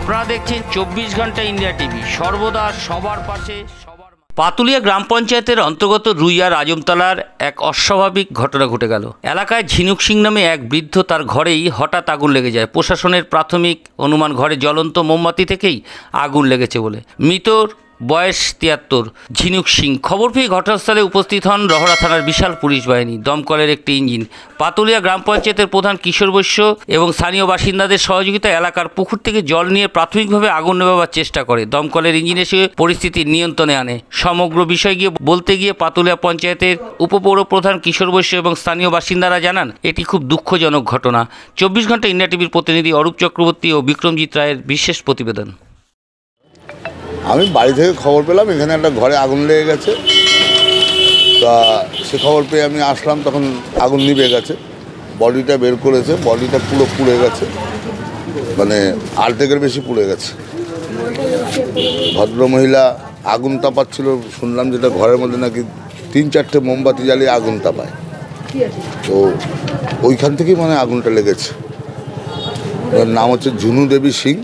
আপনারা দেখছেন 24 ঘন্টা ইন্ডিয়া টিভি, সর্বদা সবার পাশে সবার। পাতুলিয়া গ্রাম পঞ্চায়েতের অন্তর্গত রুইয়ার আজমতলার এক অস্বাভাবিক ঘটনা ঘটে গেল। এলাকায় ঝিনুক সিং নামে এক বৃদ্ধ, তার ঘরেই হঠাৎ আগুন লেগে যায়। প্রশাসনের প্রাথমিক অনুমান ঘরে জ্বলন্ত মোমবাতি থেকেই আগুন লেগেছে বলে। মৃতর বয়স 73, ঝিনুক সিং। খবর পেয়ে ঘটনাস্থলে উপস্থিত হন রহড়া থানার বিশাল পুলিশ বাহিনী, দমকলের একটি ইঞ্জিন। পাতুলিয়া গ্রাম পঞ্চায়েতের প্রধান কিশোর বৈশ্য এবং স্থানীয় বাসিন্দাদের সহযোগিতায় এলাকার পুকুর থেকে জল নিয়ে প্রাথমিকভাবে আগুন নেভাবার চেষ্টা করে। দমকলের ইঞ্জিন এসে পরিস্থিতি নিয়ন্ত্রণে আনে। সমগ্র বিষয় বলতে গিয়ে পাতুলিয়া পঞ্চায়েতের উপপৌর প্রধান কিশোর বৈশ্য এবং স্থানীয় বাসিন্দারা জানান, এটি খুব দুঃখজনক ঘটনা। 24 ঘন্টা ইন্ডিয়া টিভির প্রতিনিধি অরূপ চক্রবর্তী ও বিক্রমজিৎ রায়ের বিশেষ প্রতিবেদন। আমি বাড়ি থেকে খবর পেলাম এখানে একটা ঘরে আগুন লেগে গেছে। তা সে খবর পেয়ে আমি আসলাম, তখন আগুন নিভে গেছে। বডিটা বের করেছে, বডিটা পুরো পুড়ে গেছে, মানে আর্ধেকের বেশি পুড়ে গেছে। ভদ্রমহিলা আগুন তাপাচ্ছিল, শুনলাম যেটা ঘরের মধ্যে নাকি 3-4টে মোমবাতি জ্বালিয়ে আগুন তাপায়, তো ওইখান থেকেই মানে আগুনটা লেগেছে। ওর নাম হচ্ছে ঝুনু দেবী সিং,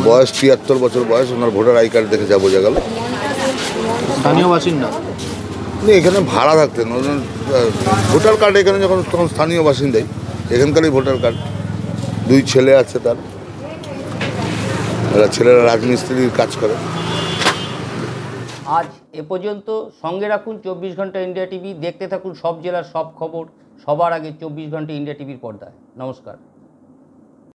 বয়স 73 বছর বয়স। ওনার ভোটার আই কার্ড দেখে যা বোঝা গেল। স্থানীয় বাসিন্দা, এখানে ভাড়া থাকতেন। ভোটার কার্ড এখানে তখন স্থানীয় বাসিন্দাই, এখানকারই ভোটার কার্ড। 2 ছেলে আছে তার, ছেলেরা রাজমিস্ত্রির কাজ করে। আজ এ পর্যন্ত। সঙ্গে রাখুন 24 ঘন্টা ইন্ডিয়া টিভি। দেখতে থাকুন সব জেলার সব খবর সবার আগে 24 ঘন্টা ইন্ডিয়া টিভির পর্দায়। নমস্কার।